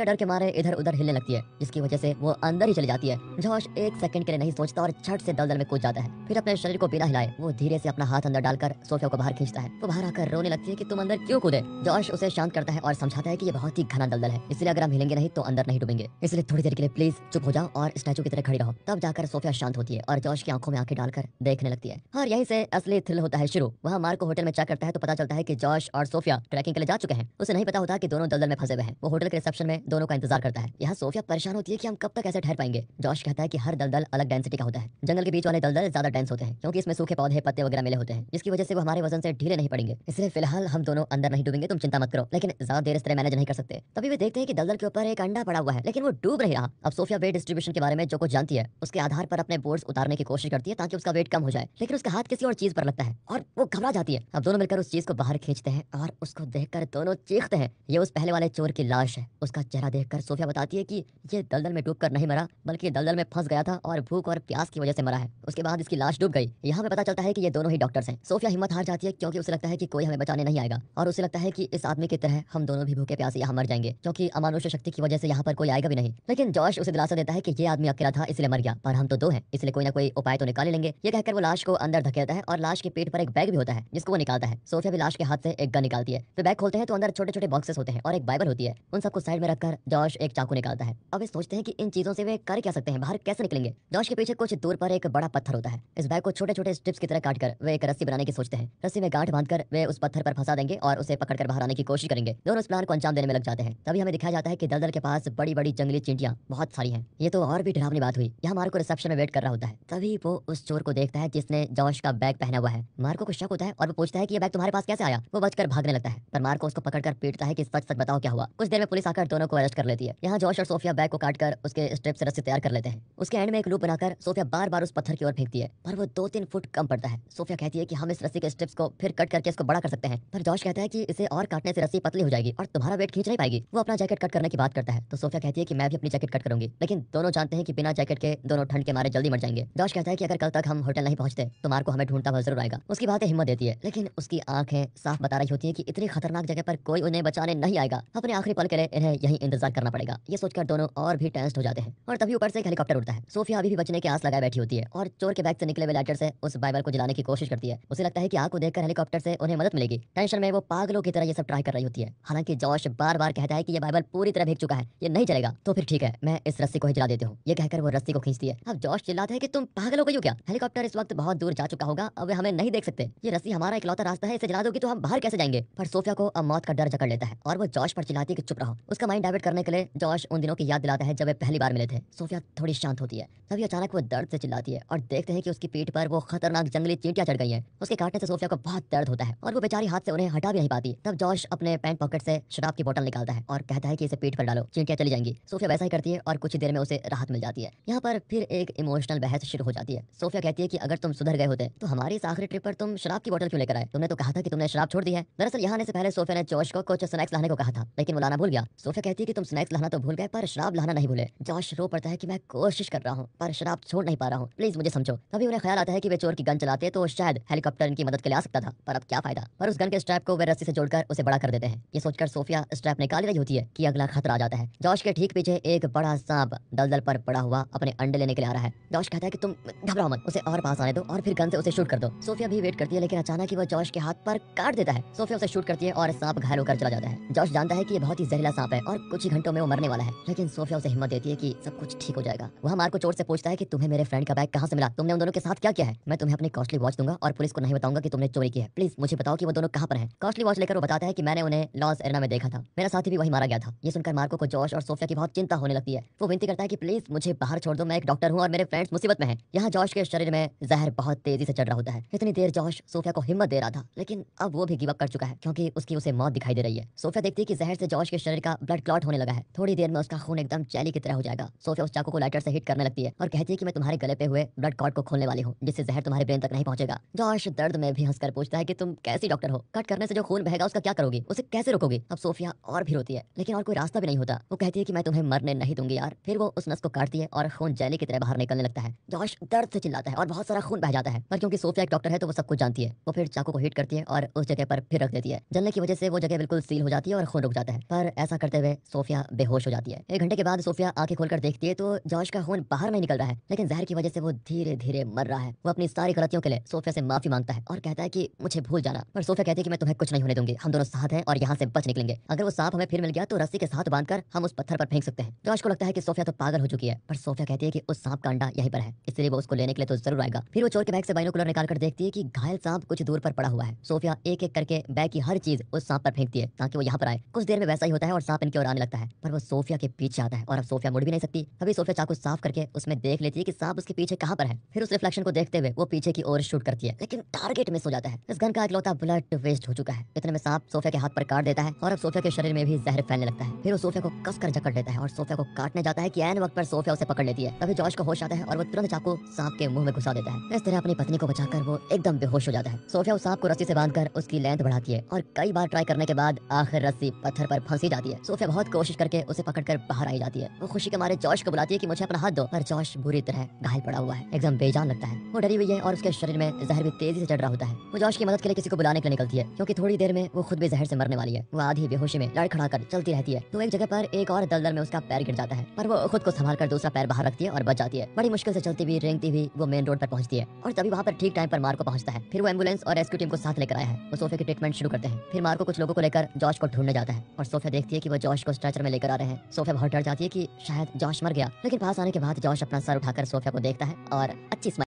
Sophia डर के मारे इधर उधर हिलने लगती है, जिसकी वजह से वो अंदर ही चली जाती है। जॉश एक सेकंड के लिए नहीं सोचता और झट से दलदल में कूद जाता है। फिर अपने शरीर को बिना हिलाए वो धीरे से अपना हाथ अंदर डालकर सोफिया को बाहर खींचता है। वो बाहर आकर रोने लगती है कि तुम अंदर क्यों कूदे। जॉश उसे शांत करता है और समझाता है कि ये बहुत ही घना दलदल है, इसलिए अगर हम हिलेंगे नहीं तो अंदर नहीं डूबेंगे, इसलिए थोड़ी देर के लिए प्लीज चुप हो जाओ और स्टैचू की तरह खड़ी रहो। तब जाकर सोफिया शांत होती है और जॉश की आंखों में आंखें डालकर देखने लगती है। और यहीं से असली थ्रिल होता है शुरू। वहाँ मार्को होटल में चेक करता है तो पता चलता है कि जॉश और सोफिया ट्रैकिंग के लिए जा चुके हैं। उसे नहीं पता होता कि दोनों दलदल में फंसे हुए हैं। वो होटल के रिसेप्शन में दोनों का इंतजार करता है। यहाँ सोफिया परेशान होती है कि हम कब तक ऐसे ठहर पाएंगे। जॉश कहता है कि हर दलदल अलग डेंसिटी का होता है। जंगल के बीच वाले दलदल ज्यादा डेंस होते हैं क्योंकि इसमें सूखे पौधे पत्ते वगैरह मिले होते हैं, जिसकी वजह से वो हमारे वजन से ढीले नहीं पड़ेंगे। इसलिए फिलहाल हम दोनों अंदर नहीं डूबेंगे, तुम चिंता मत करो। लेकिन ज्यादा देर इस तरह मैनेज नहीं कर सकते। तभी वे देखते हैं कि दलदल के ऊपर एक अंडा पड़ा हुआ है, लेकिन वो डूब नहीं रहा। अब सोफिया वेट डिस्ट्रीब्यूशन के बारे में जो कुछ जानती है उसके आधार पर अपने बोर्ड्स उतारने की कोशिश करती है ताकि उसका वेट कम हो जाए, लेकिन उसका हाथ किसी और चीज पर लगता है और वो घबरा जाती है। अब दोनों मिलकर उस चीज को बाहर खींचते हैं और उसको देखकर दोनों चीखते हैं। ये उस पहले वाले चोर की लाश है। उसका चेहरा देखकर सोफिया बताती है कि ये दलदल में डूबकर नहीं मरा, बल्कि दलदल में फंस गया था और भूख और प्यास की वजह से मरा है। उसके बाद इसकी लाश डूब गई। यहाँ पे पता चलता है कि ये दोनों ही डॉक्टर्स हैं। सोफिया हिम्मत हार जाती है क्योंकि उसे लगता है कि कोई हमें बचाने नहीं आएगा और उसे लगता है कि इस आदमी की तरह हम दोनों भी भूखे प्यासे यहाँ मर जाएंगे, क्योंकि अमानुष्य शक्ति की वजह से यहाँ पर कोई आएगा भी नहीं। लेकिन जॉश उसे दिलासा देता है कि ये आदमी अकेला था इसलिए मर गया, पर हम तो दो हैं, इसलिए कोई ना कोई उपाय तो निकाल ही लेंगे। ये कहकर वो लाश को अंदर धकेलता है और लाश के पेट पर एक बैग भी होता है जिसको वो निकालता है। सोफिया भी लाश के हाथ से एक गन निकालती है। फिर बैग खोलते हैं तो अंदर छोटे छोटे बॉक्सेस होते हैं और एक बाइबल होती है। उन सबको साइड में रखकर जॉश एक चाकू निकालता है। अब वे सोचते हैं कि इन चीजों से वे कर क्या सकते हैं, बाहर कैसे निकलेंगे। जॉश के पीछे कुछ दूर पर एक बड़ा पत्थर होता है। इस बैग को छोटे छोटे स्ट्रिप्स की तरह काटकर वे एक रस्सी बनाने की सोचते हैं। रस्सी में गांठ बांधकर वे उस पत्थर पर फंसा देंगे और उसे पकड़कर बाहर आने की कोशिश करेंगे। दोनों इस प्लान को अंजाम देने में लग जाते हैं। तभी हमें दिखाया जाता है कि दलदल के पास बड़ी बड़ी जंगली चींटियां बहुत सारी हैं। ये तो और भी डरावनी बात हुई। यहाँ मार्को रिसेप्शन में वेट कर रहा होता है। तभी वो उस चोर को देखता है जिसने जॉश का बैग पहना हुआ है। मार्को को शक होता है और वो पूछता है कि ये बैग तुम्हारे पास कैसे आया। वो बचकर भागने लगता है, पर मार्को उसको पकड़कर पीटता है कि सच सच बताओ क्या हुआ। कुछ देर में पुलिस आकर दोनों को अरेस्ट कर लेती है। यहाँ जॉश और सोफिया बैग को काटकर उसके स्ट्रिप से रस्सी तैयार कर लेते हैं। उसके एंड में एक लूप बनाकर सोफिया बार बार उस पत्थर की ओर फेंकती है, पर वो 2-3 फुट कम पड़ता है। सोफिया कहती है कि हम इस रस्सी के स्ट्रिप्स को फिर कट करके इसको बड़ा कर सकते हैं, पर जॉश कहता है कि इसे और काटने से रस्सी पतली हो जाएगी और तुम्हारा वेट खींच नहीं पाएगी। वो अपना जैकेट कट करने की बात करता है तो सोफिया कहती है कि मैं भी अपनी जैकेट कट करूंगी, लेकिन दोनों जानते हैं कि बिना जैकेट के दोनों ठंड के मारे जल्दी मर जाएंगे। जॉश कहता है कि अगर कल तक हम होटल नहीं पहुंचते तो मार्को हमें ढूंढता हुआ जरूर आएगा। उसकी बातें हिम्मत देती है, लेकिन उसकी आंखें साफ बता रही होती है कि इतनी खतरनाक जगह पर कोई उन्हें बचाने नहीं आएगा। अपने आखिरी पल के लिए इन्हें यहीं इंतजार करना पड़ेगा। ये सोचकर दोनों और भी टेंस्ड हो जाते हैं और तभी ऊपर से एक हेलीकॉप्टर उड़ता है। सोफिया अभी भी बचने की आस लगाए बैठी होती है और चोर के बैग से निकले हुए लाइटर से उस बाइबल को जलाने की कोशिश करती है। उसे लगता है कि आग को देखकर हेलीकॉप्टर से उन्हें मदद मिलेगी। टेंशन में वो पागलों की तरह ये सब ट्राई कर रही होती है। हालांकि जॉश बार बार कहता है कि ये बाइबल पूरी तरह भीग चुका है, ये नहीं चलेगा। तो फिर ठीक है, मैं इस रस्सी को ही जला देती हूँ। ये कहकर वो रस्सी को खींचती है। अब जॉश चिल्लाता है कि तुम पागल हो गई हो क्या? हेलीकॉप्टर इस वक्त बहुत दूर जा चुका होगा, अब वे हमें नहीं देख सकते। ये रस्सी हमारा इकलौता रास्ता है, इसे जला दोगी तो हम बाहर कैसे जाएंगे? पर सोफिया को अब मौत का डर जकड़ लेता है और वो जॉश पर चिल्लाती है कि चुप रहो। उसका माइंड डाइवर्ट करने के लिए जॉश उन दिनों की याद दिलाता है जब वे पहली बार मिले थे। सोफिया थोड़ी शांत होती है। तभी अचानक वो दर्द से चिल्लाती है और देखते हैं कि उसकी पीठ पर वो खतरनाक जंगली चींटियां चढ़ गई हैं। उसके काटने से सोफिया को बहुत दर्द होता है और वो बेचारी हाथ से उन्हें हटा भी नहीं पाती। तब जॉश अपने पैंट पॉकेट से शराब की बोतल निकालता है और कहता है कि इसे पीठ पर डालो, चींटियां चली जाएंगी। सोफिया वैसा ही करती है और कुछ ही देर में उसे राहत मिल जाती है। यहाँ पर फिर एक इमोशनल बहस शुरू हो जाती है। सोफिया कहती है कि अगर तुम सुधर गए होते तो हमारी इस आखिरी ट्रिप पर तुम शराब की बोतल क्यों लेकर आए? तुमने तो कहा था कि तुमने शराब छोड़ दी है। दरअसल यहाँ आने से पहले सोफिया ने जॉश को कुछ स्नैक्स लाने को कहा था, लेकिन वो लाना भूल गया। सोफिया कहती है कि तुम स्नैक्स लाना तो भूल गए पर शराब लाना नहीं भूले। जॉश रो पड़ता है कि मैं कोशिश कर रहा हूँ पर शराब छोड़ नहीं पा रहा हूँ, प्लीज मुझे समझो। तभी उन्हें ख्याल आता है कि वे चोर की गन चलाते तो शायद हेलीकॉप्टर इनकी मदद के लिए आ सकता था, पर अब क्या फायदा। पर उस गन के स्ट्रैप को वे रस्सी से जोड़कर उसे बड़ा कर देते हैं। ये सोचकर सोफिया स्ट्रैप निकाल रही होती है कि अगला खतरा आ जाता है। जॉश के ठीक पीछे एक बड़ा सांप दलदल पर पड़ा हुआ अपने अंडे लेने के लिए आ रहा है। जॉश कहता है कि तुम घबराओ मत, उसे और पास आने दो और फिर गन से उसे शूट कर दो। सोफिया भी वेट करती है, लेकिन अचानक ही वो जॉश के हाथ पर काट देता है। सोफिया उसे शूट करती है और सांप घायल होकर चला जाता है। जॉश जानता है कि ये बहुत ही जहरीला सांप है और कुछ ही घंटों में वो मरने वाला है, लेकिन सोफिया उसे हिम्मत देती है कि सब कुछ ठीक हो जाएगा। वहाँ मार्को चोर से पूछता है कि तुम्हें मेरे फ्रेंड का बैग कहाँ से मिला, तुमने उन दोनों के साथ क्या किया है? मैं तुम्हें अपनी कॉस्टली वॉच दूंगा और पुलिस को नहीं बताऊंगा कि तुमने चोरी की है। प्लीज मुझे बताओ कि वो दोनों कहाँ पर हैं। कॉस्टली वॉच लेकर वो बताता है कि मैंने उन्हें लॉस एरिना में देखा था, मेरा साथी भी वही मारा गया था। ये सुनकर मार्को को जॉश और सोफिया की बहुत चिंता होने लगती है। वो विनती करता है कि प्लीज मुझे बाहर छोड़ दो, मैं एक डॉक्टर हूँ और मेरे फ्रेंड्स मुसीबत में हैं। यहाँ जॉश के शरीर में जहर बहुत तेजी से चढ़ रहा होता है। इतनी देर जॉश सोफिया को हिम्मत दे रहा था, लेकिन अब वो भी गिव अप कर चुका है क्योंकि उसकी उसे मौत दिखाई दे रही है। सोफिया देखती है कि जहर से जॉश के शरीर का ब्लड क्लॉट होने लगा है। थोड़ी देर में उसका खून एकदम जेली की तरह हो जाएगा। सोफिया उस चाकू को लाइटर से हिट करने लगती है और कहती है कि मैं तुम्हारे गले पे हुए ब्लड कॉर्ड को खोलने वाली हूँ, जिससे जहर तुम्हारे ब्रेन तक नहीं पहुंचेगा। जॉश दर्द में भी हंसकर पूछता है कि तुम कैसी डॉक्टर हो? कट करने से जो खून बहेगा उसका क्या करोगी? उसे कैसे रोकोगी? अब सोफिया और भी रोती है, लेकिन और कोई रास्ता भी नहीं होता। वो कहती है कि मैं तुम्हें मरने नहीं दूंगी यार। फिर वो उस नस को काटती है और खून जेली की तरह बाहर निकलने लगता है। जॉश दर्द से चिल्लाता है और बहुत सारा खून बह जाता है, पर क्योंकि सोफिया एक डॉक्टर है तो वो सब कुछ जानती है। वो फिर चाकू को हिट करती है और उस जगह पर फिर रख देती है। जलने की वजह से वो जगह बिल्कुल सील हो जाती है और खून रुक जाता है। पर ऐसा करते हुए सोफिया बेहोश हो जाती है। 1 घंटे के बाद सोफिया आंखें खोलकर देखती है तो जॉश का खून बाहर नहीं निकल रहा है, लेकिन जहर की वजह से वो धीरे-धीरे मर रहा है। वो अपनी सारी गलतियों के लिए सोफिया से माफी मांगता है और कहता है कि मुझे भूल जाना। पर सोफिया कहती है कि मैं तुम्हें कुछ नहीं होने दूंगी, हम दोनों साथ हैं और यहाँ से बच निकलेंगे। अगर वो सांप हमें फिर मिल गया तो रस्सी के साथ बांधकर हम उस पत्थर पर फेंक सकते हैं। जॉश को लगता है कि सोफिया तो पागल हो चुकी है, पर सोफिया कहती है कि उस सांप का अंडा यहीं पर है, इसलिए वो उसको लेने के लिए तो जरूर आएगा। फिर वो चोर के बैग से बाइनोकुलर निकालकर देखती है कि घायल सांप कुछ दूर पर पड़ा हुआ है। सोफिया एक-एक करके बैग की हर चीज उस सांप पर फेंकती है ताकि वो यहाँ पर आए। कुछ देर में वैसा ही होता है और सांप इनकी ओर आने लगता है, पर वो सोफिया के पीछे आता है और अब सोफिया मुड़ भी नहीं सकती। तभी सोफिया चाकू साफ करके उसमें देख लेती है कि सांप उसके पीछे कहाँ पर है। फिर उस रिफ्लेक्शन को देखते हुए वो पीछे की ओर शूट करती है, लेकिन टारगेट मिस हो जाता है। इस गन का इकलौता बुलेट वेस्ट हो चुका है। इतने में सांप सोफिया के हाथ पर काट देता है और अब सोफिया के शरीर में भी जहर फैलने लगता है। फिर वो सोफिया को कसकर जकड़ लेता है और सोफिया को काटने जाता है कि ऐन वक्त पर सोफिया उसे पकड़ लेती है। तभी जॉश को होश आता है और वो तुरंत चाकू सांप के मुंह में घुसा देता है। इस तरह अपनी पत्नी को बचाकर वो एकदम बेहोश हो जाता है। सोफिया उस सांप को रस्सी से बांधकर उसकी लेंथ बढ़ाती है और कई बार ट्राई करने के बाद आखिर रस्सी पत्थर पर फंसी जाती है। सोफिया बहुत कोशिश करके उसे पकड़कर बाहर आई जाती है। वो खुशी के मारे जॉश को बुलाती है कि मुझे अपना हाथ दो, पर जॉश बुरी तरह घायल पड़ा हुआ है, एकदम बेजान लगता है। वो डरी हुई है और उसके शरीर में जहर भी तेजी से चढ़ रहा होता है। वो जॉश की मदद के लिए किसी को बुलाने के लिए निकलती है, क्योंकि थोड़ी देर में वो खुद भी जहर से मरने वाली है। वो आधी बेहोशी में लड़खड़ाकर चलती रहती है तो एक जगह पर एक और दलदल में उसका पैर गिर जाता है, पर वो खुद को संभालकर दूसरा पैर बाहर रखती है और बच जाती है। बड़ी मुश्किल से चलती हुई रेंगती हुई वो मेन रोड पर पहुंचती है और तभी वहाँ पर ठीक टाइम पर मार्को पहुंचता है। फिर वो एम्बुलेंस और रेस्क्यू टीम को साथ लेकर आया है। वो सोफिया की ट्रीटमेंट शुरू करते हैं। फिर मार्को कुछ लोगों को लेकर जॉश को ढूंढने जाता है और सोफिया देखती है कि वो जॉश को स्ट्रेचर में लेकर आ रहे हैं। सोफिया बहुत डर जाती है कि शायद जॉश मर गया, लेकिन पास आने के बाद जॉश अपना सर उठाकर सोफिया को देखता है और अच्छी